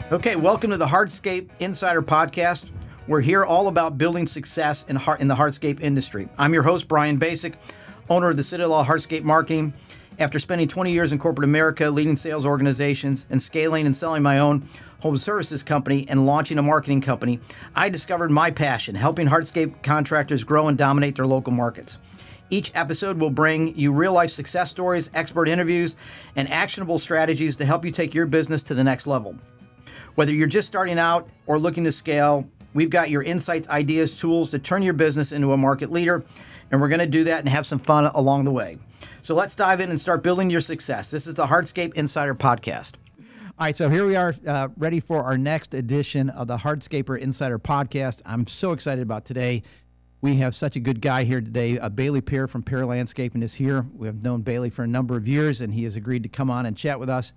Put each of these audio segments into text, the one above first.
Okay, welcome to the Hardscape Insider Podcast. We're here all about building success in the hardscape industry. I'm your host, Brian Basic, owner of the Citadel Hardscape Marketing. After spending 20 years in corporate America, leading sales organizations and scaling and selling my own home services company and launching a marketing company, I discovered my passion, helping hardscape contractors grow and dominate their local markets. Each episode will bring you real-life success stories, expert interviews, and actionable strategies to help you take your business to the next level. Whether you're just starting out or looking to scale, we've got your insights, ideas, tools to turn your business into a market leader, and we're going to do that and have some fun along the way. So let's dive in and start building your success. This is the Hardscape Insider Podcast. All right, so here we are ready for our next edition of the Hardscaper Insider Podcast. I'm so excited about today. We have such a good guy here today. Bailey Peer from Peer Landscaping is here. We have known Bailey for a number of years, and he has agreed to come on and chat with us.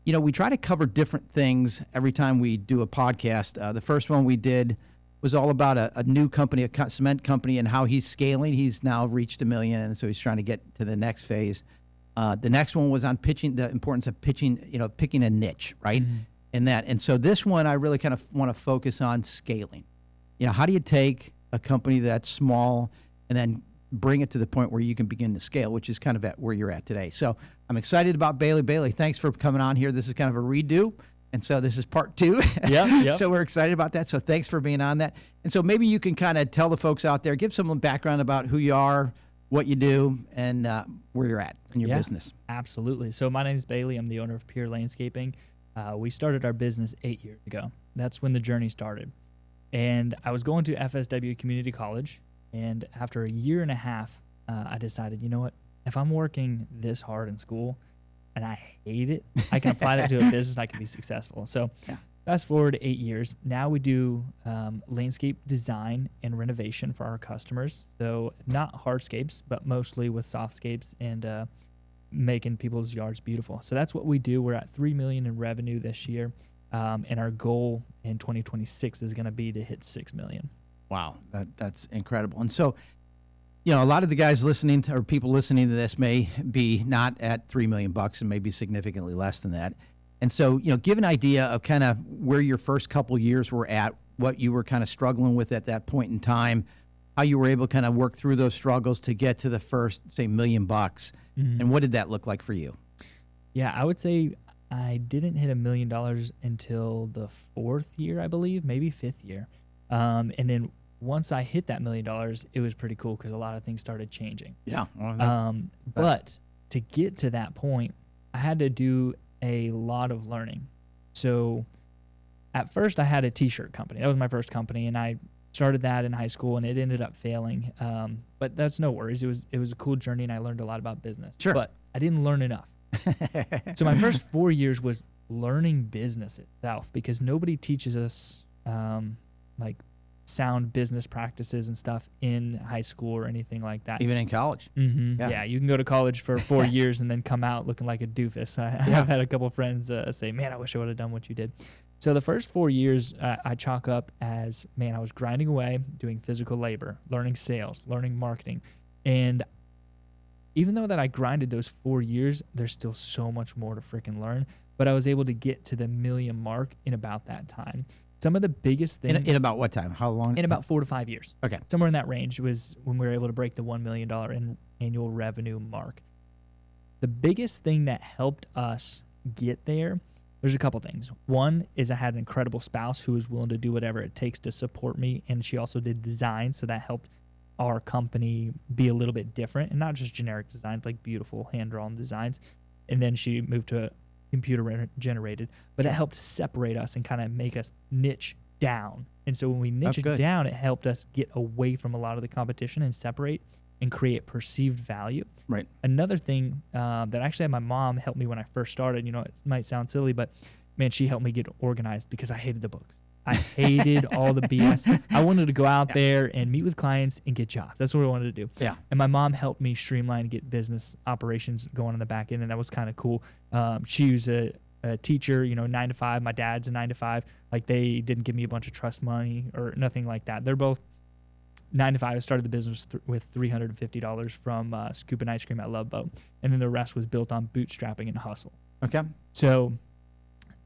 You know, we try to cover different things every time we do a podcast. The first one we did was all about a new company, a cement company, and how he's scaling. He's now reached $1 million, and so he's trying to get to the next phase. The next one was on pitching, the importance of pitching, picking a niche, right? Mm-hmm. And so this one, I really kind of want to focus on scaling. How do you take a company that's small and then bring it to the point where you can begin to scale, which is kind of at where you're at today. So I'm excited about Bailey. Bailey, thanks for coming on here. This is kind of a redo. And so this is part 2. Yeah. So we're excited about that. So thanks for being on that. And so maybe you can kind of tell the folks out there, give some background about who you are, what you do, and where you're at in your business. Absolutely. So my name is Bailey. I'm the owner of Peer Landscaping. We started our business 8 years ago. That's when the journey started. And I was going to FSW Community College. And after a year and a half, I decided, you know what? If I'm working this hard in school and I hate it, I can apply that to a business and I can be successful. So fast forward to 8 years. Now we do landscape design and renovation for our customers. So not hardscapes, but mostly with softscapes and making people's yards beautiful. So that's what we do. We're at $3 million in revenue this year. And our goal in 2026 is going to be to hit $6 million. Wow, that's incredible. And so, a lot of the guys listening to, or people listening to this may be not at $3 million and maybe significantly less than that. And so, give an idea of kind of where your first couple years were at, what you were kind of struggling with at that point in time, how you were able to kind of work through those struggles to get to the first, say, $1 million. Mm-hmm. And what did that look like for you? Yeah, I would say I didn't hit $1 million until the 4th year, I believe, maybe 5th year. And then once I hit that $1 million, it was pretty cool because a lot of things started changing. Yeah. But to get to that point, I had to do a lot of learning. So at first I had a t-shirt company. That was my first company, and I started that in high school, and it ended up failing. But that's no worries. It was a cool journey, and I learned a lot about business. Sure. But I didn't learn enough. So my first 4 years was learning business itself because nobody teaches us like sound business practices and stuff in high school or anything like that. Even in college. Mm-hmm. Yeah, you can go to college for 4 years and then come out looking like a doofus. I've had a couple friends say, man, I wish I would have done what you did. So the first 4 years I chalk up as, man, I was grinding away, doing physical labor, learning sales, learning marketing. And even though that I grinded those 4 years, there's still so much more to freaking learn. But I was able to get to the $1 million mark in about that time. Some of the biggest things... In about what time? How long? In about 4 to 5 years. Okay. Somewhere in that range was when we were able to break the $1 million in annual revenue mark. The biggest thing that helped us get there, there's a couple things. One is I had an incredible spouse who was willing to do whatever it takes to support me, and she also did design, so that helped our company be a little bit different, and not just generic designs, like beautiful hand-drawn designs. And then she moved to computer generated, but it helped separate us and kind of make us niche down. And so when we niche it down, it helped us get away from a lot of the competition and separate and create perceived value. Right. Another thing that actually had my mom help me when I first started, it might sound silly, but man, she helped me get organized because I hated the books. I hated all the BS. I wanted to go out there and meet with clients and get jobs. That's what I wanted to do. Yeah. And my mom helped me streamline and get business operations going on the back end, and that was kind of cool. She was a teacher, 9 to 5. My dad's a 9 to 5. Like, they didn't give me a bunch of trust money or nothing like that. They're both 9 to 5. I started the business with $350 from scooping ice cream at Love Boat, and then the rest was built on bootstrapping and hustle. Okay. So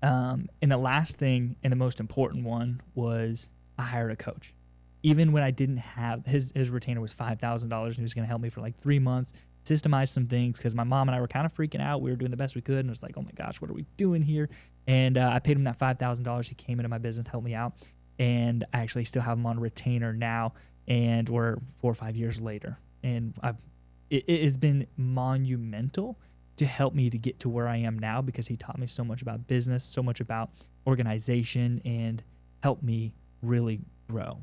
And the last thing and the most important one was I hired a coach. Even when I didn't have his retainer was $5,000 and he was going to help me for like 3 months, systemize some things because my mom and I were kind of freaking out. We were doing the best we could and it was like, oh my gosh, what are we doing here? And I paid him that $5,000. He came into my business, helped me out, and I actually still have him on retainer now, and we're 4 or 5 years later. And it has been monumental to help me to get to where I am now because he taught me so much about business, so much about organization, and helped me really grow.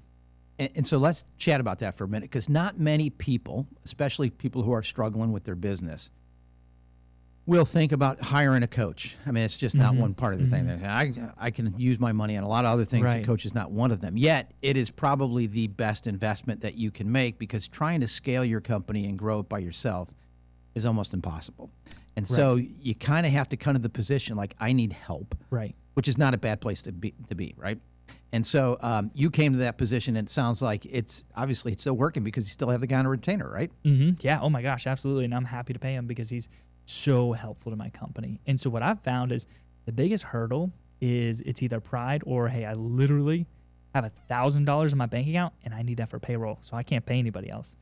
And so let's chat about that for a minute, because not many people, especially people who are struggling with their business, will think about hiring a coach. I mean, it's just not one part of the thing. I can use my money on a lot of other things. Right. A coach is not one of them. Yet, it is probably the best investment that you can make, because trying to scale your company and grow it by yourself is almost impossible. And so you kind of have to come to the position like, I need help, Right. which is not a bad place to be, right? And so you came to that position, and it sounds like it's still working because you still have the guy on a retainer, right? Yeah. Oh my gosh, absolutely. And I'm happy to pay him because he's so helpful to my company. And so what I've found is the biggest hurdle is it's either pride or, hey, I literally have $1,000 in my bank account and I need that for payroll, so I can't pay anybody else.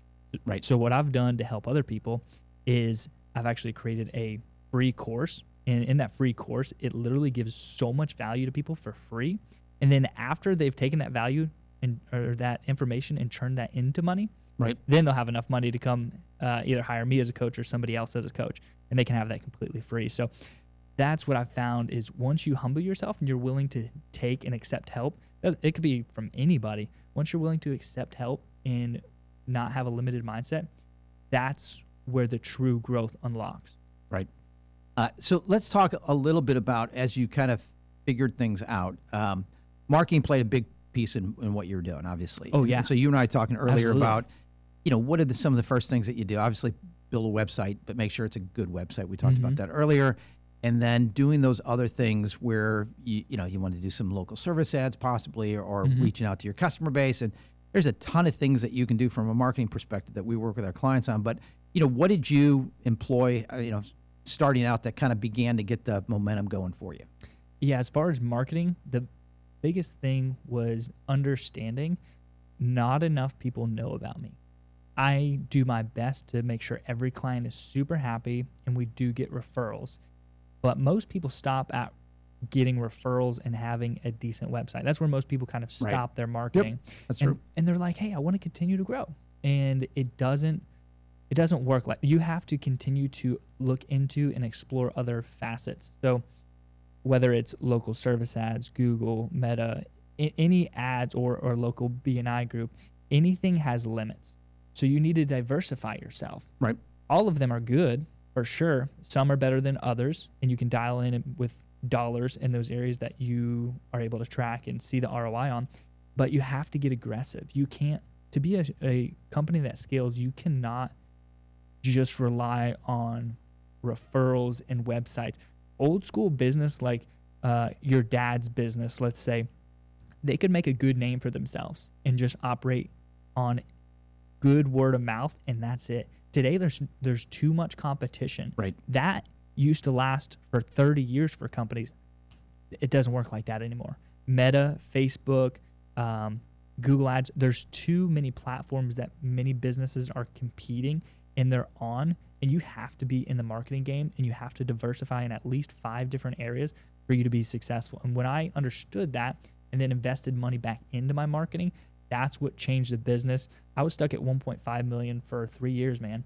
Right. So what I've done to help other people is I've actually created a free course. And in that free course, it literally gives so much value to people for free. And then after they've taken that value or that information and turned that into money, Right. then they'll have enough money to come either hire me as a coach or somebody else as a coach, and they can have that completely free. So that's what I've found is once you humble yourself and you're willing to take and accept help, it could be from anybody. Once you're willing to accept help and not have a limited mindset, that's where the true growth unlocks. Right. So let's talk a little bit about, as you kind of figured things out, marketing played a big piece in what you were doing, obviously. Oh, yeah. And so you and I talking earlier Absolutely. about, what are some of the first things that you do? Obviously, build a website, but make sure it's a good website. We talked about that earlier. And then doing those other things where you want to do some local service ads possibly, or reaching out to your customer base. And there's a ton of things that you can do from a marketing perspective that we work with our clients on. But, what did you employ, starting out that kind of began to get the momentum going for you? Yeah, as far as marketing, the biggest thing was understanding not enough people know about me. I do my best to make sure every client is super happy and we do get referrals. But most people stop at getting referrals and having a decent website. That's where most people kind of stop their marketing. Yep, that's true. And they're like, hey, I want to continue to grow. And it doesn't work like you have to continue to look into and explore other facets. So whether it's local service ads, Google, Meta, any ads or local BNI group, anything has limits. So you need to diversify yourself. Right. All of them are good, for sure. Some are better than others, and you can dial in with dollars in those areas that you are able to track and see the ROI on. But you have to get aggressive. You can't, to be a company that scales, you cannot just rely on referrals and websites. Old school business, like your dad's business, let's say, they could make a good name for themselves and just operate on good word of mouth, and that's it. Today, there's too much competition. Right. That used to last for 30 years for companies. It doesn't work like that anymore. Meta, Facebook, Google Ads, there's too many platforms that many businesses are competing and they're on, and you have to be in the marketing game and you have to diversify in at least 5 different areas for you to be successful. And when I understood that and then invested money back into my marketing, that's what changed the business. I was stuck at 1.5 million for 3 years, man.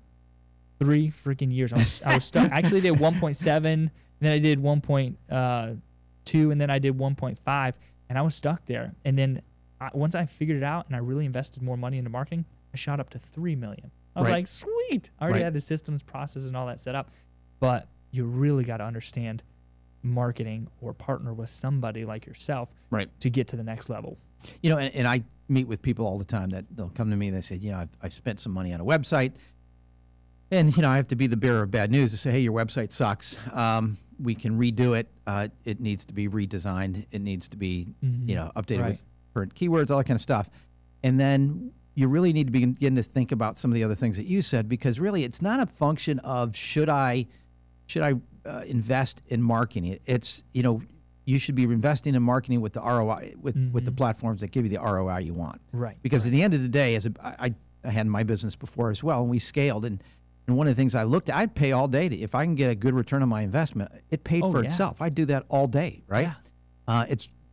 3 freaking years. I was stuck. I actually did 1.7, then I did 1.2, and then I did 1.5, and I was stuck there. And then once I figured it out and I really invested more money into marketing, I shot up to 3 million. I was like, sweet. I already had the systems, processes, and all that set up. But you really got to understand marketing or partner with somebody like yourself to get to the next level. And I meet with people all the time that they'll come to me and they say, I've spent some money on a website, and, I have to be the bearer of bad news to say, hey, your website sucks. We can redo it. It needs to be redesigned. It needs to be, updated with current keywords, all that kind of stuff. And then you really need to begin to think about some of the other things that you said, because really it's not a function of should I invest in marketing. It's, you you should be investing in marketing with the ROI, with the platforms that give you the ROI you want. Right. Because at the end of the day, I had my business before as well, and we scaled. And one of the things I looked at, I'd pay all day. If I can get a good return on my investment, it paid for itself. I'd do that all day, right? Yeah.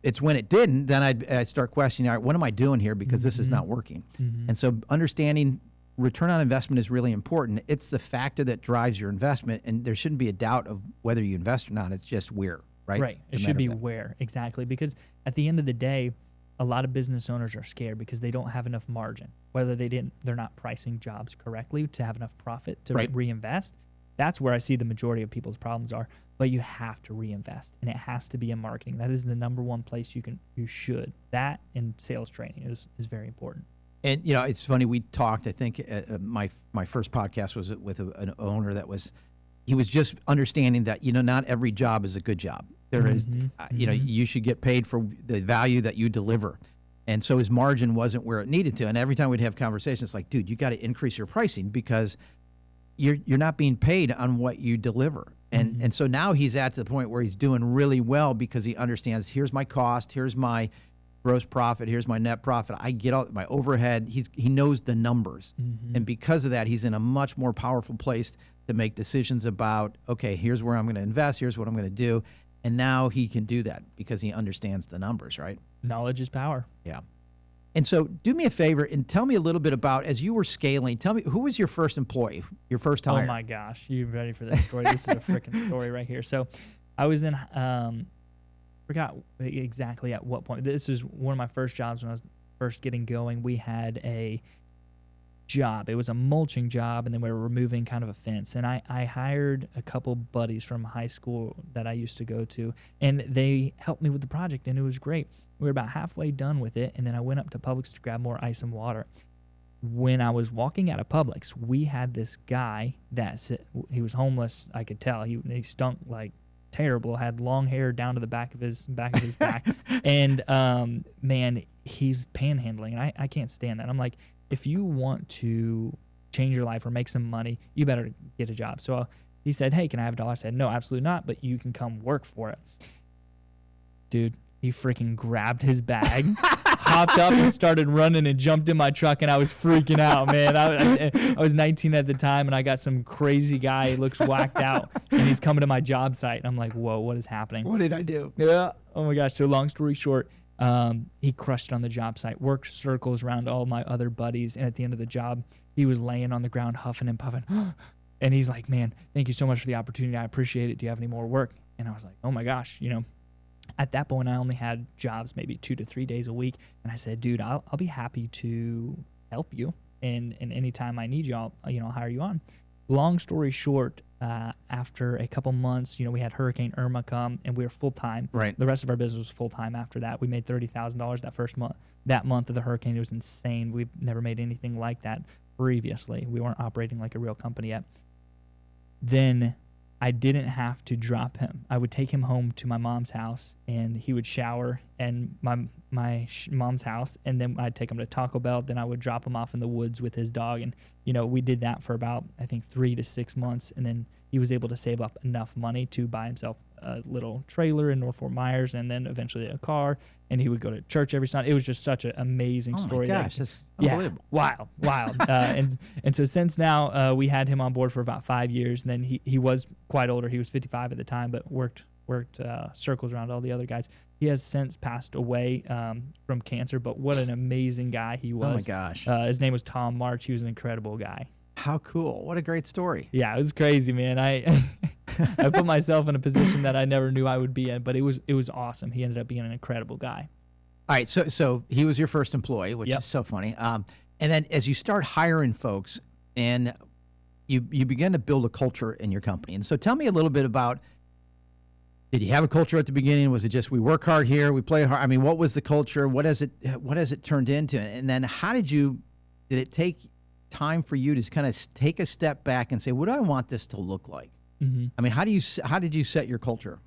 It's when it didn't, then I'd start questioning, all right, what am I doing here? Because this is not working. And so understanding return on investment is really important. It's the factor that drives your investment, and there shouldn't be a doubt of whether you invest or not. It's just where, right? Right. It should be where, exactly. Because at the end of the day, a lot of business owners are scared because they don't have enough margin, whether they're not pricing jobs correctly to have enough profit to reinvest. That's where I see the majority of people's problems are. But you have to reinvest, and it has to be in marketing. That is the number one place you should. That and sales training is very important. And it's funny, we talked, I think my first podcast was with an owner he was just understanding that not every job is a good job. There is you should get paid for the value that you deliver. And so his margin wasn't where it needed to. And every time we'd have conversations, it's like, dude, you got to increase your pricing because you're not being paid on what you deliver. And so now he's at the point where he's doing really well because he understands, here's my cost, here's my gross profit, here's my net profit. I get all my overhead. He knows the numbers. And because of that, he's in a much more powerful place to make decisions about, okay, here's where I'm going to invest, here's what I'm going to do. And now he can do that because he understands the numbers, right? Knowledge is power. Yeah. And so do me a favor and tell me a little bit about, as you were scaling, tell me, who was your first employee, your first hire? Oh my gosh. You ready for this story? This is a freaking story right here. So I was in, forgot exactly at what point. This is one of my first jobs when I was first getting going. We had a job. It was a mulching job, and then we were removing kind of a fence. And I hired a couple buddies from high school that I used to go to, and they helped me with the project, and it was great. We were about halfway done with it, and then I went up to Publix to grab more ice and water. When I was walking out of Publix, we had this guy he was homeless. I could tell he stunk like terrible. Had long hair down to the back of his back, and man, he's panhandling, and I can't stand that. I'm like, if you want to change your life or make some money, you better get a job. So he said, hey, can I have $1? I said, no, absolutely not, but you can come work for it. Dude, he freaking grabbed his bag, hopped up and started running and jumped in my truck, and I was freaking out, man. I was 19 at the time, and I got some crazy guy, he looks whacked out, and he's coming to my job site, and I'm like, whoa, what is happening? What did I do? Yeah. Oh my gosh. So long story short, he crushed it on the job site, worked circles around all my other buddies, and at the end of the job, he was laying on the ground huffing and puffing, and he's like, man, thank you so much for the opportunity. I appreciate it. Do you have any more work? And I was like, oh my gosh, at that point, I only had jobs maybe 2 to 3 days a week, and I said, dude, I'll be happy to help you, and anytime I need you, I'll hire you on. Long story short, after a couple months, we had Hurricane Irma come, and we were full time. Right. The rest of our business was full time after that. We made $30,000 that first month. That month of the hurricane, it was insane. We've never made anything like that previously. We weren't operating like a real company yet. Then I didn't have to drop him. I would take him home to my mom's house, and he would shower in my mom's house, and then I'd take him to Taco Bell. Then I would drop him off in the woods with his dog, and we did that for about, I think, 3 to 6 months, and then he was able to save up enough money to buy himself a little trailer in North Fort Myers, and then eventually a car, and he would go to church every Sunday. It was just such an amazing story. Oh my gosh, that's unbelievable. Yeah, wild. And so since now, we had him on board for about 5 years, and then he was quite older. He was 55 at the time, but worked circles around all the other guys. He has since passed away from cancer, but what an amazing guy he was. Oh my gosh. His name was Tom March. He was an incredible guy. How cool. What a great story. Yeah, it was crazy, man. I put myself in a position that I never knew I would be in, but it was awesome. He ended up being an incredible guy. All right, so he was your first employee, which is so funny. And then as you start hiring folks, and you begin to build a culture in your company. And so tell me a little bit about, did you have a culture at the beginning? Was it just, we work hard here, we play hard? I mean, what was the culture? What has it turned into? And then did it take time for you to kind of take a step back and say, what do I want this to look like? Mm-hmm. I mean, how did you set your culture?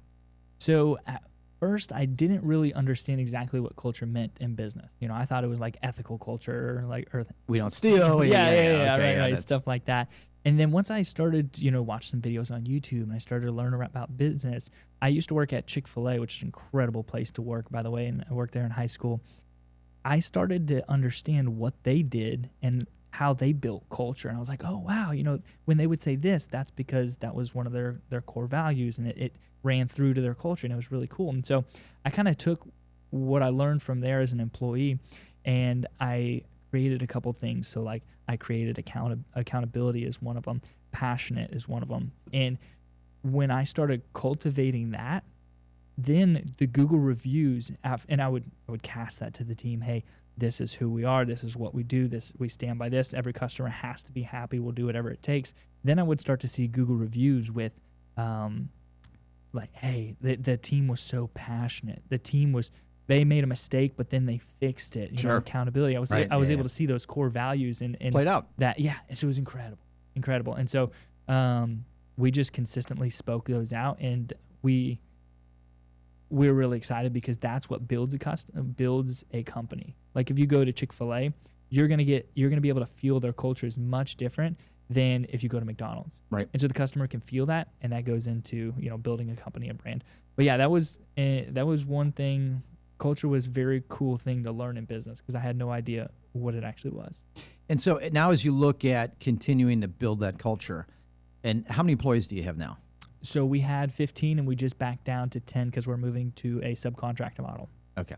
So at first, I didn't really understand exactly what culture meant in business. I thought it was like ethical culture, or we don't steal. right, stuff like that. And then once I started, watch some videos on YouTube and I started to learn about business, I used to work at Chick-fil-A, which is an incredible place to work, by the way, and I worked there in high school. I started to understand what they did and how they built culture. And I was like, oh, wow, when they would say this, that's because that was one of their core values, and it ran through to their culture, and it was really cool. And so I kind of took what I learned from there as an employee, and I created a couple things. So like I created accountability is one of them, passionate is one of them. And when I started cultivating that, then the Google reviews, and I would cast that to the team. Hey, this is who we are. This is what we do. We stand by this. Every customer has to be happy. We'll do whatever it takes. Then I would start to see Google reviews with, like, hey, the team was so passionate. They made a mistake, but then they fixed it. Sure. Accountability. I was able to see those core values and played out. That, yeah. So it was incredible. And so we just consistently spoke those out, and we're really excited because that's what builds a company. Like if you go to Chick-fil-A, you're gonna be able to feel their culture is much different than if you go to McDonald's. Right. And so the customer can feel that, and that goes into building a company and brand. But yeah, that was one thing. Culture was a very cool thing to learn in business because I had no idea what it actually was. And so now as you look at continuing to build that culture, and how many employees do you have now? So we had 15, and we just backed down to 10 because we're moving to a subcontractor model. Okay.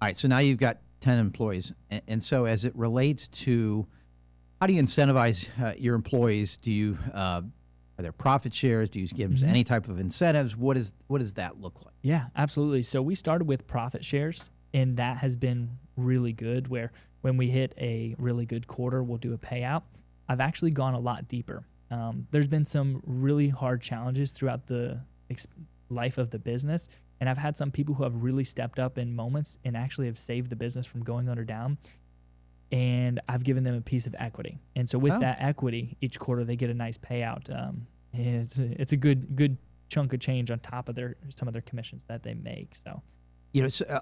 All right. So now you've got 10 employees. And so as it relates to how do you incentivize your employees? Do you are there profit shares? Do you give them any type of incentives? What does that look like? Yeah, absolutely. So we started with profit shares, and that has been really good, where when we hit a really good quarter, we'll do a payout. I've actually gone a lot deeper. There's been some really hard challenges throughout the life of the business, and I've had some people who have really stepped up in moments and actually have saved the business from going under down, and I've given them a piece of equity. And so with that equity, each quarter they get a nice payout. It's a good chunk of change on top of some of their commissions that they make. So,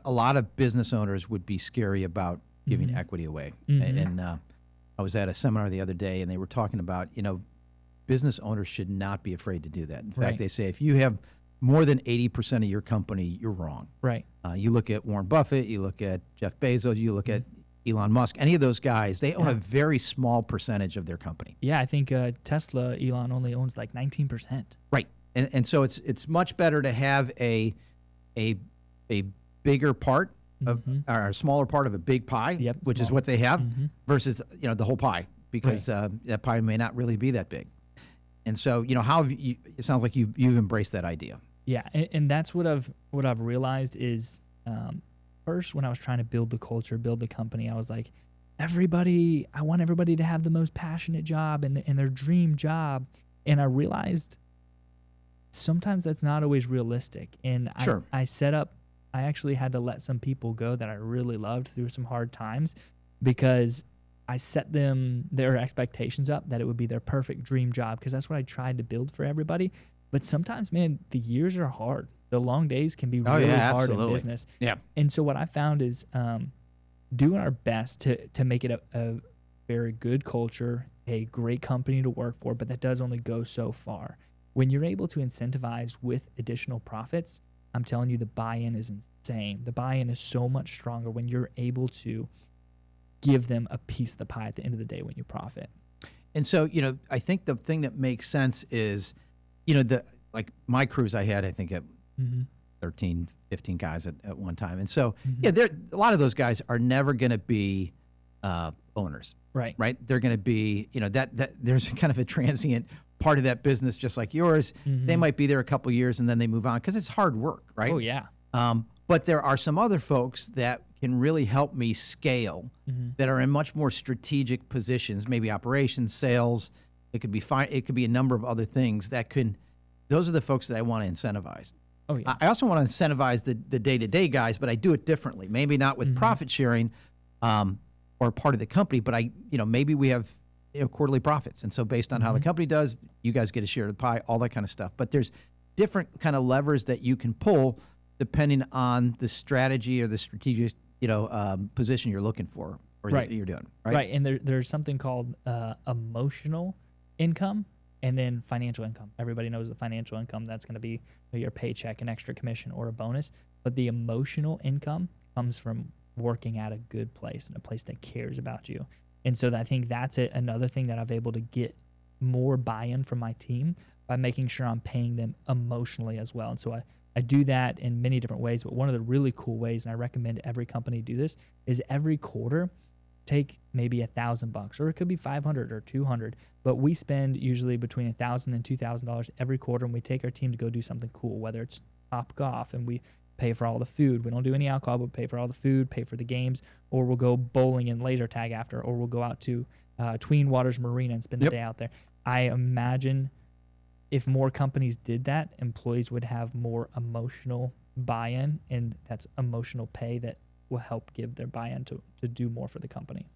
a lot of business owners would be scary about giving equity away. And I was at a seminar the other day, and they were talking about, business owners should not be afraid to do that. In fact, they say if you have more than 80% of your company, you're wrong. Right. You look at Warren Buffett, you look at Jeff Bezos, you look at Elon Musk, any of those guys, they own a very small percentage of their company. Yeah, I think Tesla, Elon only owns like 19%. Right. And so it's much better to have a bigger part of, or a smaller part of a big pie, which is what they have, versus the whole pie, because that pie may not really be that big. And so how have you, it sounds like you've embraced that idea. Yeah, and that's what I've realized is first when I was trying to build the culture, build the company, I was like, I want everybody to have the most passionate job and their dream job, and I realized sometimes that's not always realistic. And I actually had to let some people go that I really loved through some hard times because I set their expectations up that it would be their perfect dream job, because that's what I tried to build for everybody. But sometimes, man, the years are hard. The long days can be really hard in business. Yeah. And so what I found is doing our best to make it a very good culture, a great company to work for, but that does only go so far. When you're able to incentivize with additional profits, I'm telling you, the buy-in is insane. The buy-in is so much stronger when you're able to give them a piece of the pie at the end of the day when you profit. And so, I think the thing that makes sense is, like my crews I had, I think at 13, 15 guys at one time. And so, a lot of those guys are never going to be owners. Right. They're going to be, that there's kind of a transient part of that business, just like yours. They might be there a couple years and then they move on because it's hard work, right? Oh, yeah. But there are some other folks that can really help me scale that are in much more strategic positions, maybe operations, sales. It could be it could be a number of other things that those are the folks that I want to incentivize. Oh, yeah. I also want to incentivize the day-to-day guys, but I do it differently. Maybe not with profit sharing or part of the company, but maybe we have quarterly profits. And so based on how the company does, you guys get a share of the pie, all that kind of stuff. But there's different kind of levers that you can pull depending on the strategy or the strategic, position you're looking for or that you're doing. Right. And there's something called emotional income and then financial income. Everybody knows the financial income, that's going to be your paycheck, an extra commission, or a bonus. But the emotional income comes from working at a good place and a place that cares about you. And so I think that's another thing that I've able to get more buy-in from my team by making sure I'm paying them emotionally as well. And so I do that in many different ways. But one of the really cool ways, and I recommend every company do this, is every quarter take maybe $1,000, or it could be $500 or $200. But we spend usually between $1,000 and $2,000 every quarter, and we take our team to go do something cool, whether it's Top Golf, and we pay for all the food. We don't do any alcohol, but pay for all the food, pay for the games, or we'll go bowling and laser tag after, or we'll go out to Tween Waters Marina and spend the day out there. I imagine if more companies did that, employees would have more emotional buy-in, and that's emotional pay that will help give their buy-in to do more for the company.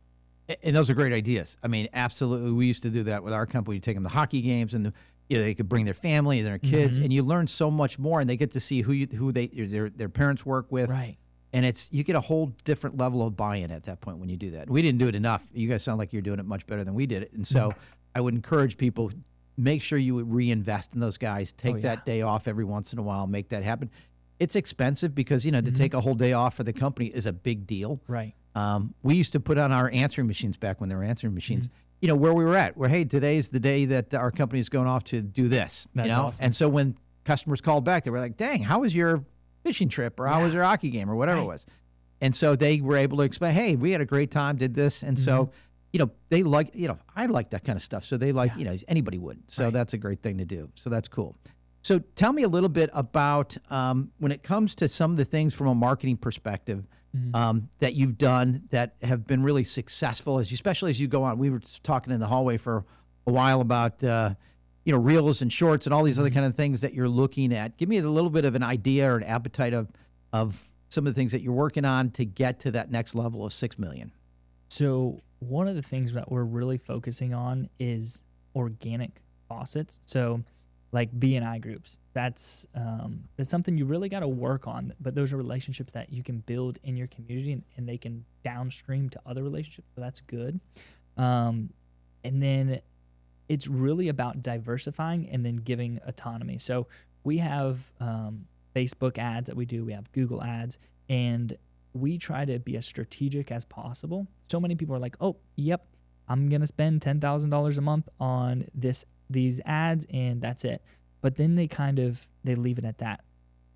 And those are great ideas. I mean, absolutely. We used to do that with our company. You take them to hockey games, and they could bring their family and their kids, and you learn so much more, and they get to see who their parents work with. Right. And you get a whole different level of buy-in at that point when you do that. We didn't do it enough. You guys sound like you're doing it much better than we did it. And so I would encourage people, make sure you would reinvest in those guys. Take that day off every once in a while, make that happen. It's expensive because, to take a whole day off for the company is a big deal. Right. We used to put on our answering machines back when there were answering machines, where we were at, where, hey, today's the day that our company is going off to do this, That's awesome. And so when customers called back, they were like, dang, how was your fishing trip, or how was your hockey game, or whatever it was. And so they were able to explain, hey, we had a great time, did this. And so, they like, I like that kind of stuff. So they like, anybody would. So that's a great thing to do. So that's cool. So tell me a little bit about when it comes to some of the things from a marketing perspective that you've done that have been really successful, especially as you go on. We were talking in the hallway for a while about, reels and shorts and all these other kind of things that you're looking at. Give me a little bit of an idea or an appetite of some of the things that you're working on to get to that next level of 6 million. So one of the things that we're really focusing on is organic faucets. So like B&I groups, that's something you really got to work on. But those are relationships that you can build in your community, and they can downstream to other relationships. So that's good. And then it's really about diversifying and then giving autonomy. So we have Facebook ads that we do. We have Google ads, and we try to be as strategic as possible. So many people are like, oh, yep, I'm going to spend $10,000 a month on these ads, and that's it. But then they leave it at that.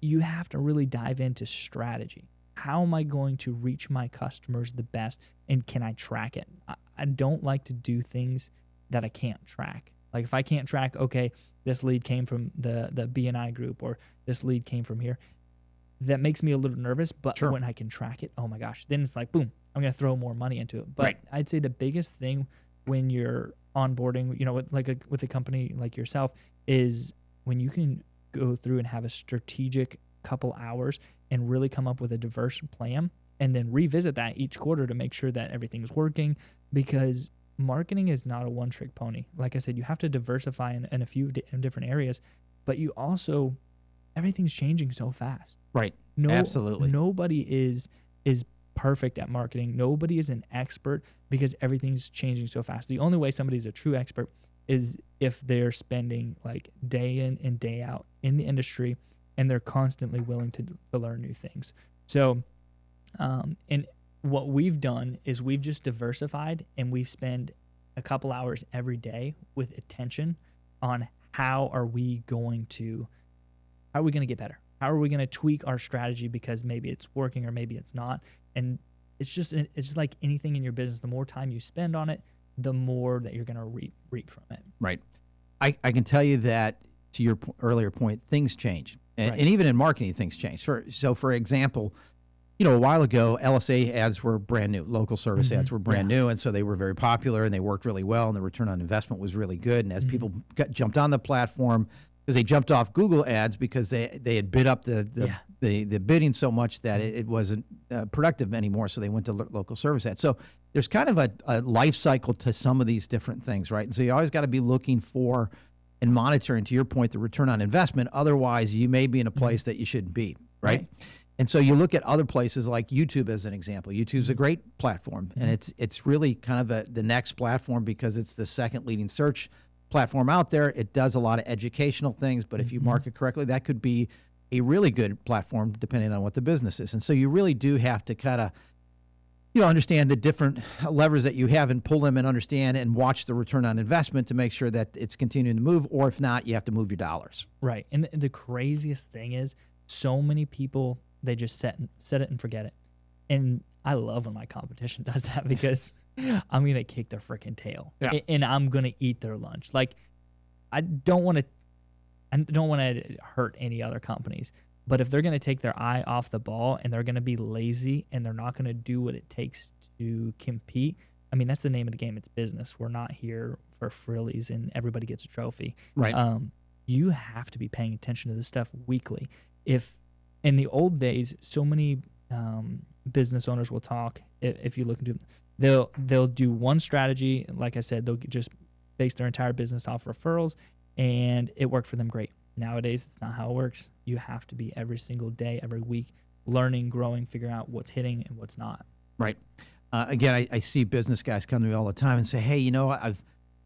You have to really dive into strategy. How am I going to reach my customers the best, and can I track it? I don't like to do things that I can't track. Like if I can't track, okay, this lead came from the B&I group, or this lead came from here, that makes me a little nervous. But when I can track it, oh my gosh, then it's like, boom, I'm going to throw more money into it. But I'd say the biggest thing when you're onboarding, with a company like yourself, is when you can go through and have a strategic couple hours and really come up with a diverse plan, and then revisit that each quarter to make sure that everything's working, because marketing is not a one-trick pony. Like I said, you have to diversify in a few different areas, but you also, everything's changing so fast. Right. Absolutely. Nobody is perfect at marketing. Nobody is an expert, because everything's changing so fast. The only way somebody's a true expert is if they're spending like day in and day out in the industry, and they're constantly willing to learn new things. So, and what we've done is we've just diversified, and we spend a couple hours every day with attention on how are we going to get better? How are we going to tweak our strategy, because maybe it's working or maybe it's not? And it's just like anything in your business. The more time you spend on it, the more that you're going to reap from it. Right. I can tell you that, to your earlier point, things change. And even in marketing, things change. So for example, a while ago, LSA ads were brand new. Local service ads were brand new. And so they were very popular, and they worked really well, and the return on investment was really good. And as people jumped on the platform, because they jumped off Google ads because they had bid up the bidding so much that it wasn't productive anymore. So they went to local service ads. So there's kind of a life cycle to some of these different things, right? And so you always got to be looking for and monitoring, to your point, the return on investment. Otherwise, you may be in a place that you shouldn't be, right? And so you look at other places like YouTube as an example. YouTube's a great platform, and it's really kind of the next platform, because it's the second leading search platform out there. It does a lot of educational things, but if you market correctly, that could be a really good platform depending on what the business is. And so you really do have to kind of, understand the different levers that you have and pull them and understand and watch the return on investment to make sure that it's continuing to move, or if not, you have to move your dollars. Right. And the craziest thing is so many people, they just set it and forget it. And I love when my competition does that because I'm going to kick their freaking tail and I'm going to eat their lunch. Like, I don't want to hurt any other companies. But if they're going to take their eye off the ball and they're going to be lazy and they're not going to do what it takes to compete, I mean, that's the name of the game. It's business. We're not here for frillies and everybody gets a trophy. Right. You have to be paying attention to this stuff weekly. If in the old days, so many business owners will talk. If you look into, they'll do one strategy. Like I said, they'll just base their entire business off referrals, and it worked for them great. Nowadays, it's not how it works. You have to be every single day, every week, learning, growing, figuring out what's hitting and what's not. Right. Again, I see business guys come to me all the time and say, "Hey,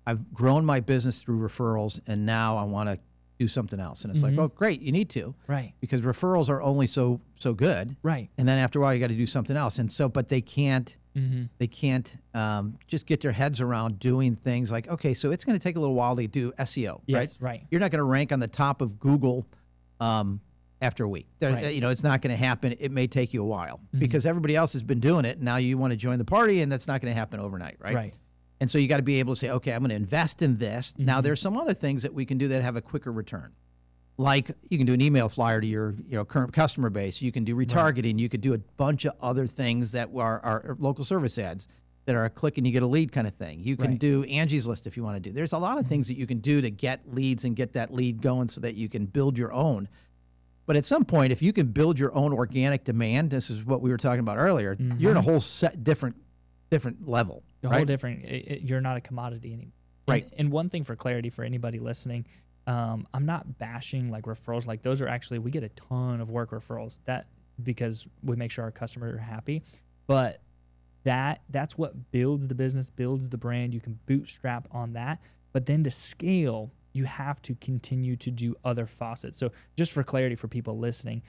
I've grown my business through referrals, and now I want to do something else." And it's like, "Oh, great, you need to, right? Because referrals are only so good, right? And then after a while, you got to do something else." And so, but they can't. They can't just get their heads around doing things like, okay, so it's going to take a little while to do SEO, yes, right? You're not going to rank on the top of Google after a week. It's not going to happen. It may take you a while because everybody else has been doing it. And now you want to join the party, and that's not going to happen overnight, right? Right. And so you got to be able to say, okay, I'm going to invest in this. Now, there's some other things that we can do that have a quicker return. Like you can do an email flyer to your current customer base. You can do retargeting. You could do a bunch of other things that are local service ads that are a click and you get a lead kind of thing. You can do Angie's List if you want to do. There's a lot of things that you can do to get leads and get that lead going so that you can build your own. But at some point, if you can build your own organic demand, this is what we were talking about earlier, you're in a whole different level. A whole different. You're not a commodity anymore. Right. And one thing for clarity for anybody listening, I'm not bashing like referrals. Like those are actually, we get a ton of work referrals because we make sure our customers are happy. But that's what builds the business, builds the brand. You can bootstrap on that. But then to scale, you have to continue to do other faucets. So just for clarity for people listening,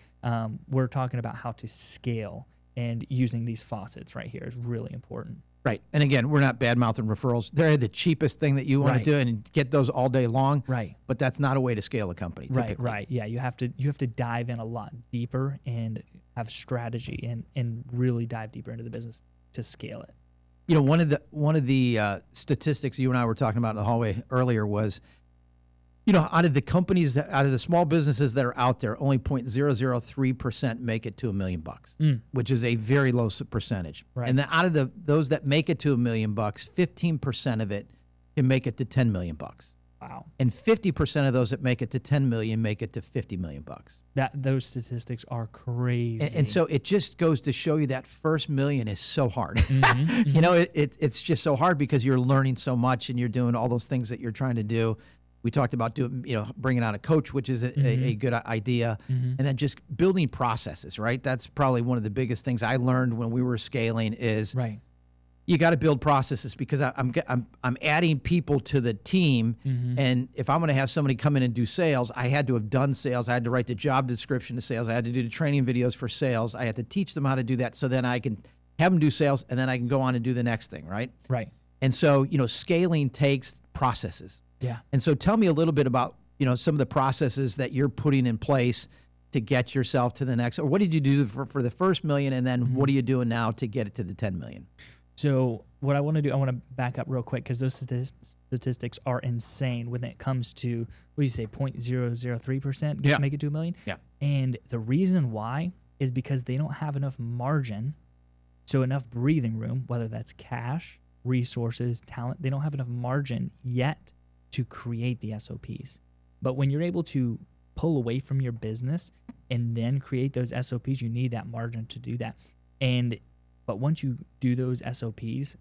we're talking about how to scale, and using these faucets right here is really important. Right. And again, we're not bad-mouthing referrals. They're the cheapest thing that you want to do and get those all day long. Right. But that's not a way to scale a company, typically. Right. Yeah, you have to dive in a lot deeper and have strategy and really dive deeper into the business to scale it. One of the statistics you and I were talking about in the hallway earlier was, out of the small businesses that are out there, only 0.003% make it to $1 million, which is a very low percentage. Right. And then out of those that make it to $1 million, 15% of it can make it to $10 million. Wow. And 50% of those that make it to 10 million make it to $50 million. Those statistics are crazy. And so it just goes to show you that first million is so hard. It's just so hard because you're learning so much and you're doing all those things that you're trying to do. We talked about bringing on a coach, which is a good idea, and then just building processes. Right, that's probably one of the biggest things I learned when we were scaling. Is you got to build processes because I'm adding people to the team, and if I'm going to have somebody come in and do sales, I had to have done sales. I had to write the job description to sales. I had to do the training videos for sales. I had to teach them how to do that, so then I can have them do sales, and then I can go on and do the next thing. Right. And so scaling takes processes. Yeah. And so tell me a little bit about, some of the processes that you're putting in place to get yourself to the next, or what did you do for the first million, and then what are you doing now to get it to the 10 million? So what I want to do, I want to back up real quick because those statistics are insane when it comes to, what do you say, 0.003% make it to $1 million? Yeah. And the reason why is because they don't have enough margin, so enough breathing room, whether that's cash, resources, talent, they don't have enough margin yet to create the SOPs. But when you're able to pull away from your business and then create those SOPs, you need that margin to do that. But once you do those SOPs,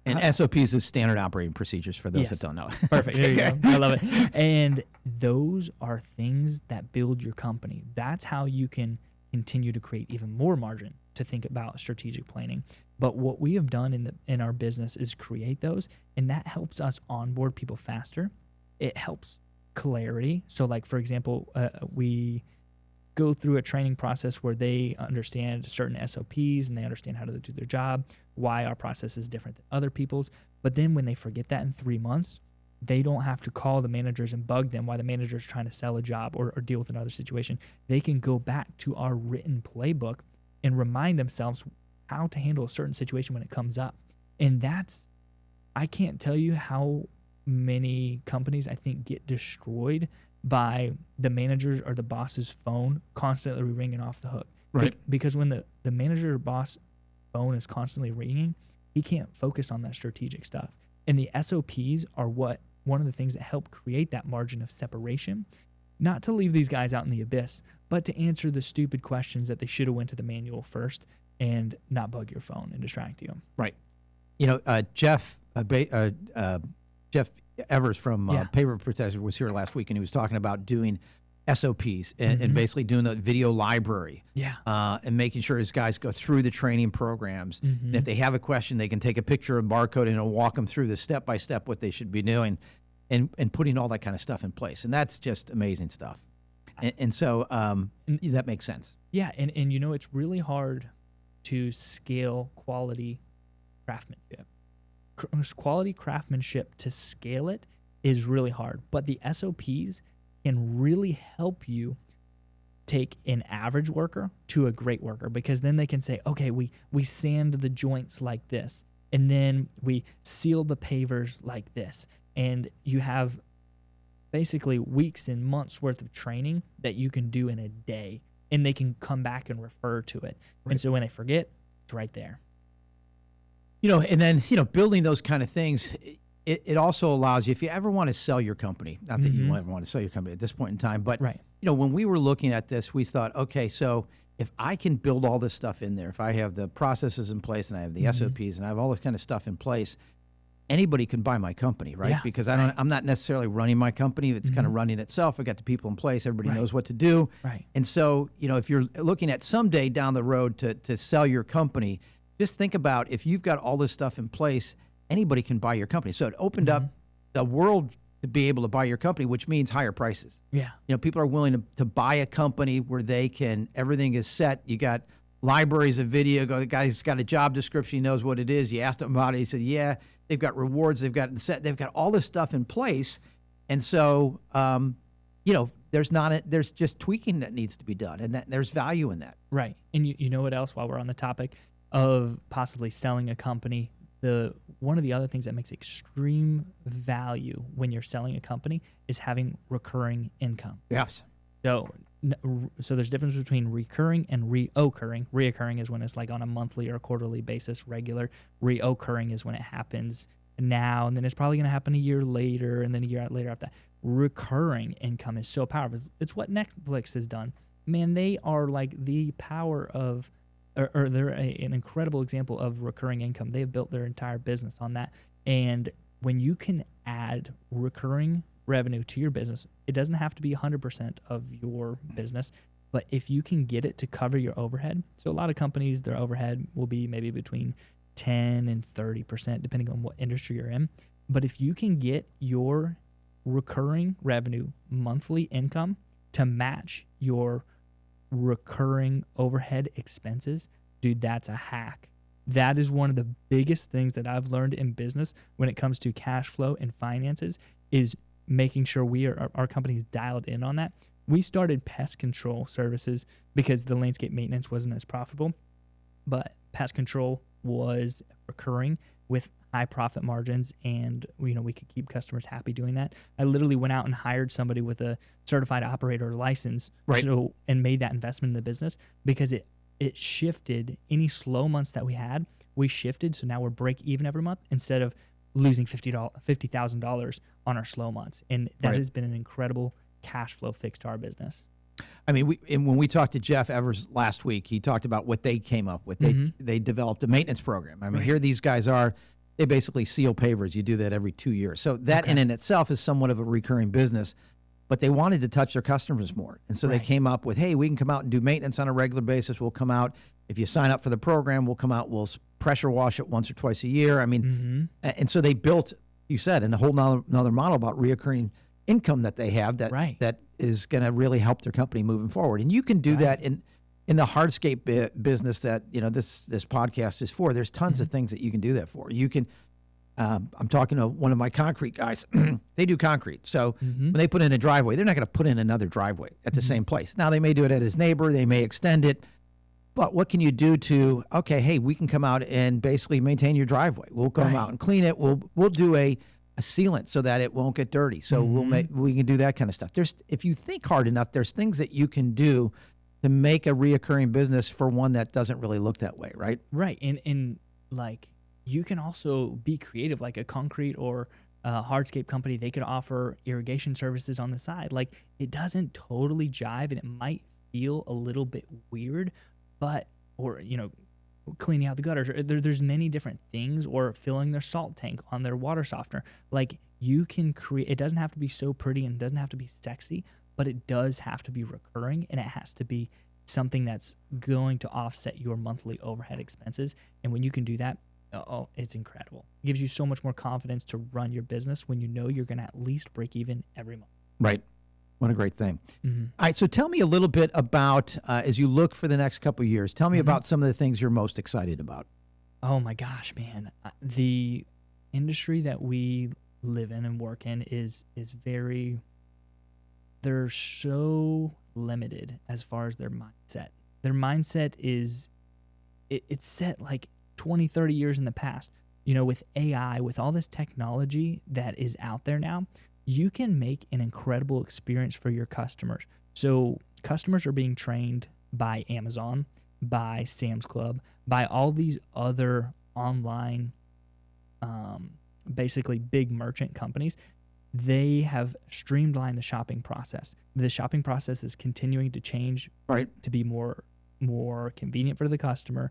and SOPs is standard operating procedures for those that don't know. Perfect. There you go. I love it. And those are things that build your company. That's how you can continue to create even more margin to think about strategic planning. But what we have done in our business is create those, and that helps us onboard people faster. It helps clarity. So like, for example, we go through a training process where they understand certain SOPs and they understand how to do their job, why our process is different than other people's. But then when they forget that in 3 months, they don't have to call the managers and bug them while the manager is trying to sell a job or deal with another situation. They can go back to our written playbook and remind themselves how to handle a certain situation when it comes up. And I can't tell you how many companies I think get destroyed by the manager's or the boss's phone constantly ringing off the hook. Right. Because when the manager or boss phone is constantly ringing, he can't focus on that strategic stuff. And the SOPs are one of the things that help create that margin of separation, not to leave these guys out in the abyss, but to answer the stupid questions that they should have went to the manual first and not bug your phone and distract you. Right. Jeff Evers from Paper Protection was here last week, and he was talking about doing SOPs and basically doing the video library. And making sure his guys go through the training programs. And if they have a question, they can take a picture of barcode and it'll walk them through the step-by-step what they should be doing and putting all that kind of stuff in place. And that's just amazing stuff. So that makes sense. Yeah, and it's really hard to scale quality craftsmanship. Quality craftsmanship, to scale it is really hard, but the SOPs can really help you take an average worker to a great worker, because then they can say, okay, we sand the joints like this, and then we seal the pavers like this, and you have basically weeks and months worth of training that you can do in a day, and they can come back and refer to it. Right. And so when they forget, it's right there. And then, building those kind of things, it also allows you, if you ever want to sell your company, not that you ever want to sell your company at this point in time, but, when we were looking at this, we thought, okay, so if I can build all this stuff in there, if I have the processes in place and I have the SOPs and I have all this kind of stuff in place, anybody can buy my company, right? Because I'm not necessarily running my company. It's kind of running itself. I got the people in place. Everybody knows what to do. Right. And so, if you're looking at someday down the road to sell your company, just think about, if you've got all this stuff in place, anybody can buy your company. So it opened up the world to be able to buy your company, which means higher prices. Yeah. People are willing to buy a company where everything is set. You got libraries of video. The guy's got a job description. He knows what it is. You asked him about it. He said, yeah, they've got rewards. They've got all this stuff in place. And so, there's just tweaking that needs to be done, and there's value in that. Right. And you know what else, while we're on the topic of possibly selling a company, one of the other things that makes extreme value when you're selling a company is having recurring income. Yes. So there's a difference between recurring and reoccurring. Reoccurring is when it's like on a monthly or a quarterly basis, regular. Reoccurring is when it happens now, and then it's probably going to happen a year later, and then a year later after that. Recurring income is so powerful. It's what Netflix has done. Man, they are like the power of, or they're an incredible example of recurring income. They've built their entire business on that. And when you can add recurring revenue to your business, it doesn't have to be 100% of your business, but if you can get it to cover your overhead. So a lot of companies, their overhead will be maybe between 10 and 30%, depending on what industry you're in. But if you can get your recurring revenue monthly income to match your recurring overhead expenses, dude, that's a hack. That is one of the biggest things that I've learned in business when it comes to cash flow and finances, is making sure our company is dialed in on that. We started pest control services because the landscape maintenance wasn't as profitable, but pest control was recurring with high profit margins, and we could keep customers happy doing that. I literally went out and hired somebody with a certified operator license, and made that investment in the business, because it shifted any slow months that we had. We shifted, so now we're break even every month instead of losing $50,000 on our slow months, and that has been an incredible cash flow fix to our business. I mean, when we talked to Jeff Evers last week, he talked about what they came up with. They developed a maintenance program. I mean, here these guys are. They basically seal pavers. You do that every 2 years. So that in and itself is somewhat of a recurring business. but they wanted to touch their customers more. And so they Right. came up with, hey, we can come out and do maintenance on a regular basis. We'll come out. If you sign up for the program, we'll come out, we'll pressure wash it once or twice a year. I mean, and so they built, you said, and a whole another model about reoccurring income that they have that is going to really help their company moving forward. And you can do that in the hardscape business that, this podcast is for. There's tons of things that you can do that for. You can, I'm talking to one of my concrete guys. They do concrete. So when they put in a driveway, they're not going to put in another driveway at the same place. Now, they may do it at his neighbor. They may extend it. But what can you do to, okay, hey, we can come out and basically maintain your driveway. We'll come out and clean it. We'll do a sealant so that it won't get dirty. So we can do that kind of stuff. If you think hard enough, there's things that you can do to make a reoccurring business for one that doesn't really look that way, right? Right. And like, you can also be creative, like a concrete or hardscape company. They could offer irrigation services on the side. Like, it doesn't totally jive, and it might feel a little bit weird, or cleaning out the gutters. There's many different things, or filling their salt tank on their water softener. Like, you can create, it doesn't have to be so pretty and doesn't have to be sexy, but it does have to be recurring, and it has to be something that's going to offset your monthly overhead expenses. And when you can do that, it's incredible. It gives you so much more confidence to run your business when you know you're going to at least break even every month. Right. What a great thing. All right. So tell me a little bit about, as you look for the next couple of years, tell me about some of the things you're most excited about. Oh my gosh, man. The industry that we live in and work in is very, they're so limited as far as their mindset. Their mindset is, it's set like 20, 30 years in the past. With AI, with all this technology that is out there now, you can make an incredible experience for your customers. So customers are being trained by Amazon, by Sam's Club, by all these other online, basically big merchant companies. They have streamlined the shopping process. The shopping process is continuing to change to be more convenient for the customer,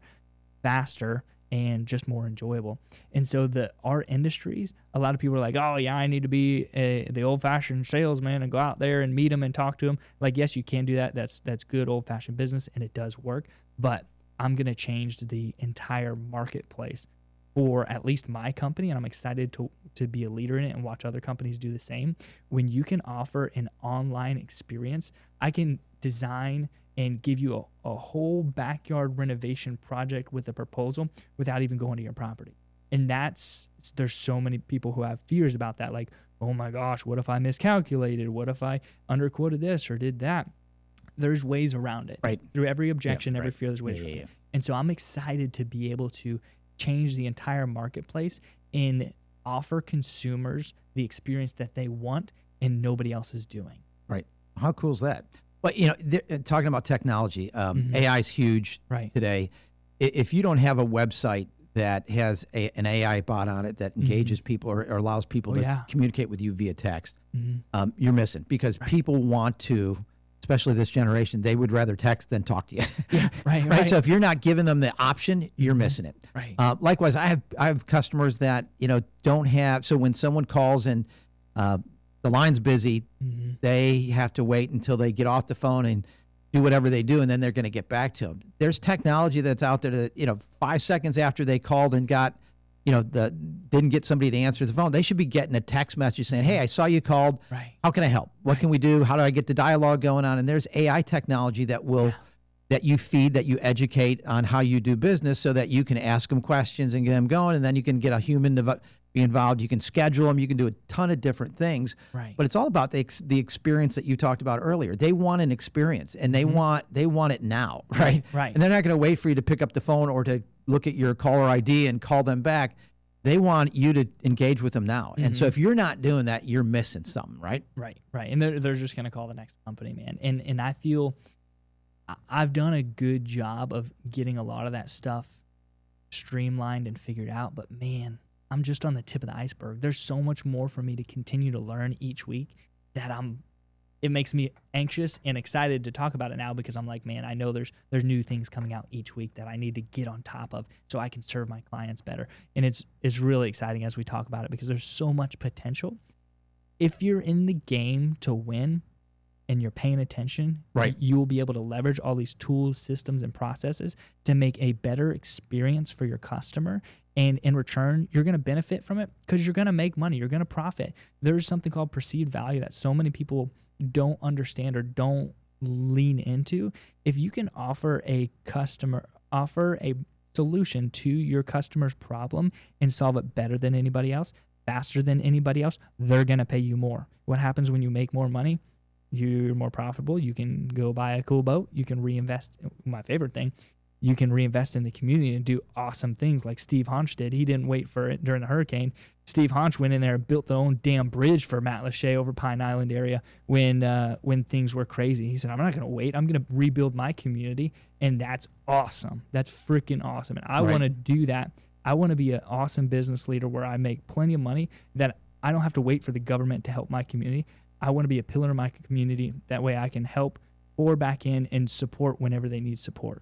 faster, and just more enjoyable. And so our industries, a lot of people are like, oh yeah, I need to be the old-fashioned salesman and go out there and meet them and talk to them. Like, yes, you can do that. That's good old-fashioned business, and it does work. But I'm going to change the entire marketplace for at least my company, and I'm excited to be a leader in it and watch other companies do the same. When you can offer an online experience, I can design and give you a whole backyard renovation project with a proposal without even going to your property. And there's so many people who have fears about that. Like, oh my gosh, what if I miscalculated? What if I underquoted this or did that? There's ways around it. Right. Through every objection, every fear, there's ways around it. And so I'm excited to be able to change the entire marketplace and offer consumers the experience that they want and nobody else is doing. Right. How cool is that? But, talking about technology, AI is huge today. If you don't have a website that has an AI bot on it that engages people or allows people to communicate with you via text, you're missing, because people want to, especially this generation, they would rather text than talk to you. Right. So if you're not giving them the option, you're missing it. Right. Likewise, I have customers that don't have. So when someone calls and the line's busy, they have to wait until they get off the phone and do whatever they do, and then they're going to get back to them. There's technology that's out there that 5 seconds after they called and got didn't get somebody to answer the phone, they should be getting a text message saying, hey, I saw you called. Right. How can I help? What can we do? How do I get the dialogue going on? And there's AI technology that will that you feed, that you educate on how you do business, so that you can ask them questions and get them going, and then you can get a human to be involved. You can schedule them. You can do a ton of different things. Right. But it's all about the experience that you talked about earlier. They want an experience, and they want it now, right? Right. And they're not going to wait for you to pick up the phone or to look at your caller ID and call them back. They want you to engage with them now. And so if you're not doing that, you're missing something, right? Right. And they're just going to call the next company, man. And I feel I've done a good job of getting a lot of that stuff streamlined and figured out. But, man, I'm just on the tip of the iceberg. There's so much more for me to continue to learn each week that it makes me anxious and excited to talk about it now, because I'm like, man, I know there's new things coming out each week that I need to get on top of so I can serve my clients better. And it's really exciting as we talk about it, because there's so much potential. if you're in the game to win and you're paying attention, right, you will be able to leverage all these tools, systems, and processes to make a better experience for your customer. And in return, you're going to benefit from it because you're going to make money. You're going to profit. There's something called perceived value that so many people don't understand or don't lean into. If you can offer a solution to your customer's problem and solve it better than anybody else, faster than anybody else, they're going to pay you more. What happens when you make more money? You're more profitable. You can go buy a cool boat. You can reinvest. My favorite thing, you can reinvest in the community and do awesome things like Steve Honch did. He didn't wait for it during the hurricane. Steve Honch went in there and built their own damn bridge for Matt Lachey over Pine Island area when things were crazy. He said, I'm not going to wait. I'm going to rebuild my community. And that's awesome. That's freaking awesome. And I want to do that. I want to be an awesome business leader where I make plenty of money that I don't have to wait for the government to help my community. I want to be a pillar in my community. That way I can help pour back in and support whenever they need support.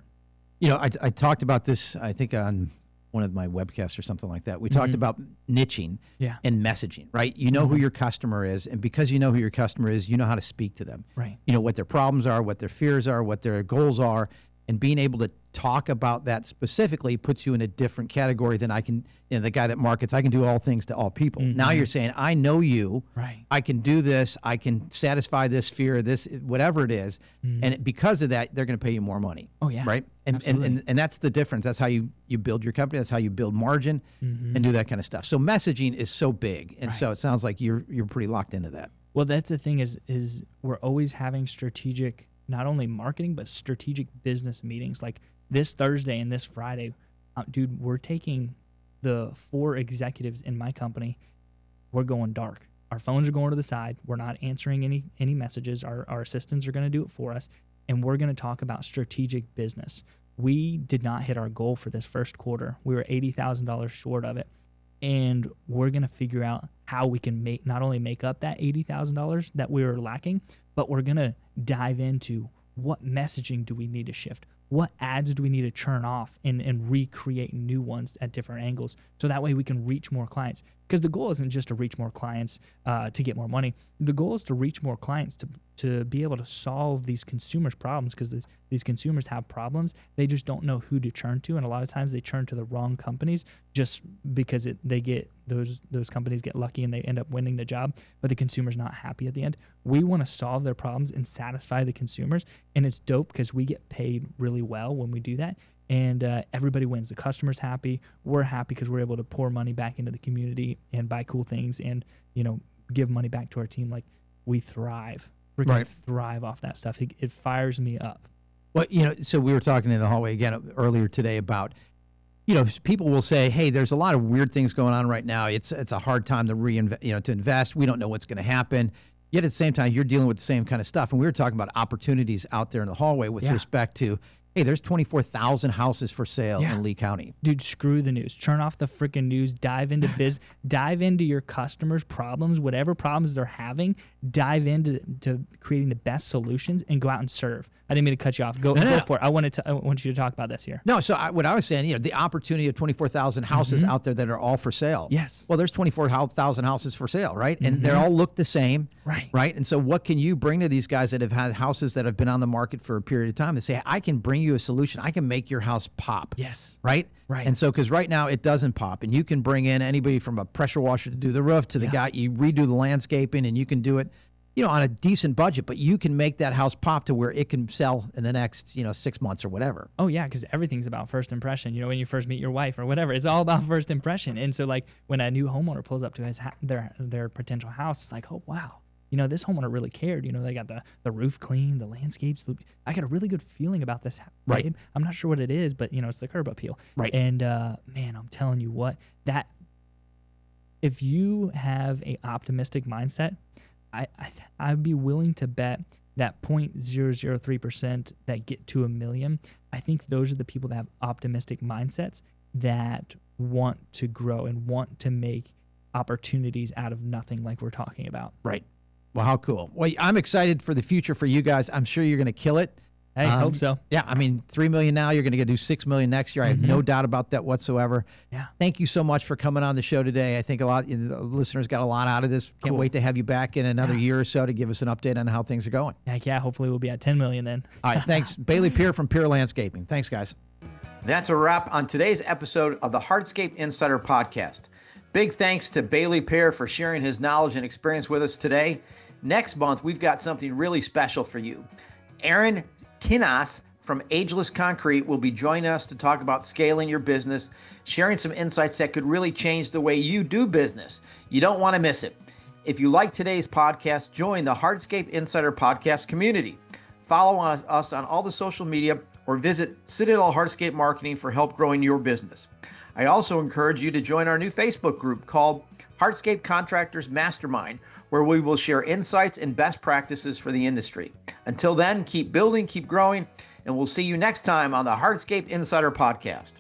You know, I talked about this, I think, on one of my webcasts or something like that. We talked about niching and messaging, right? You know who your customer is, and because you know who your customer is, you know how to speak to them. Right. You know what their problems are, what their fears are, what their goals are, and being able to talk about that specifically puts you in a different category than I can, the guy that markets, I can do all things to all people. Now you're saying, I know you, I can do this, I can satisfy this fear, this, whatever it is. And because of that, they're going to pay you more money. Oh, yeah. Right? And that's the difference. That's how you build your company. That's how you build margin and do that kind of stuff. So messaging is so big. And so it sounds like you're pretty locked into that. Well, that's the thing is we're always having strategic, not only marketing, but strategic business meetings. Like this Thursday and this Friday, dude, we're taking the 4 executives in my company. We're going dark. Our phones are going to the side. We're not answering any messages. Our assistants are going to do it for us. And we're going to talk about strategic business. We did not hit our goal for this first quarter. We were $80,000 short of it. And we're going to figure out how we can not only make up that $80,000 that we were lacking, but we're going to dive into what messaging do we need to shift? What ads do we need to churn off and recreate new ones at different angles? So that way we can reach more clients. Because the goal isn't just to reach more clients to get more money. The goal is to reach more clients to be able to solve these consumers' problems, because these consumers have problems. They just don't know who to turn to. And a lot of times they turn to the wrong companies just because those companies get lucky and they end up winning the job, but the consumer's not happy at the end. We want to solve their problems and satisfy the consumers. And it's dope because we get paid really well when we do that. And everybody wins. The customer's happy. We're happy because we're able to pour money back into the community and buy cool things and, give money back to our team. Like, we thrive. Freaking thrive off that stuff. It fires me up. Well, so we were talking in the hallway again earlier today about, people will say, hey, there's a lot of weird things going on right now. It's a hard time to to invest. We don't know what's going to happen. Yet at the same time, you're dealing with the same kind of stuff. And we were talking about opportunities out there in the hallway with respect to, hey, there's 24,000 houses for sale in Lee County. Dude, screw the news. Turn off the freaking news. Dive into dive into your customers' problems, whatever problems they're having. Dive into creating the best solutions and go out and serve. I didn't mean to cut you off. Go for it. I want you to talk about this here. No, so what I was saying, the opportunity of 24,000 houses out there that are all for sale. Yes. Well, there's 24,000 houses for sale, right? And they all look the same. Right. And so what can you bring to these guys that have had houses that have been on the market for a period of time? They say, I can bring you a solution. I can make your house pop. Yes. Right? Right. And so, because right now it doesn't pop, and you can bring in anybody from a pressure washer to do the roof to the guy, you redo the landscaping, and you can do it, on a decent budget, but you can make that house pop to where it can sell in the next, 6 months or whatever. Oh yeah, because everything's about first impression. When you first meet your wife or whatever, it's all about first impression. And so, like, when a new homeowner pulls up to their potential house, it's like, oh wow, this homeowner really cared. They got the roof clean, the landscapes. I got a really good feeling about this. Right. Babe. I'm not sure what it is, but it's the curb appeal. Right. And man, I'm telling you what, that if you have a optimistic mindset, I'd be willing to bet that 0.003% that get to $1 million. I think those are the people that have optimistic mindsets that want to grow and want to make opportunities out of nothing, like we're talking about. Right. Well, how cool. Well, I'm excited for the future for you guys. I'm sure you're going to kill it. Hey, hope so. Yeah, I mean, $3 million now. You're going to do $6 million next year. I have no doubt about that whatsoever. Yeah. Thank you so much for coming on the show today. I think a lot the listeners got a lot out of this. Can't wait to have you back in another year or so to give us an update on how things are going. Heck yeah, hopefully we'll be at 10 million then. All right, thanks, Bailey Peer from Peer Landscaping. Thanks, guys. That's a wrap on today's episode of the Hardscape Insider Podcast. Big thanks to Bailey Peer for sharing his knowledge and experience with us today. Next month, we've got something really special for you. Aaron Kinas from Ageless Concrete will be joining us to talk about scaling your business, sharing some insights that could really change the way you do business. You don't want to miss it. If you like today's podcast, join the Hardscape Insider Podcast community. Follow us on all the social media or visit Citadel Hardscape Marketing for help growing your business. I also encourage you to join our new Facebook group called Hardscape Contractors Mastermind, where we will share insights and best practices for the industry. Until then, keep building, keep growing, and we'll see you next time on the Hardscape Insider Podcast.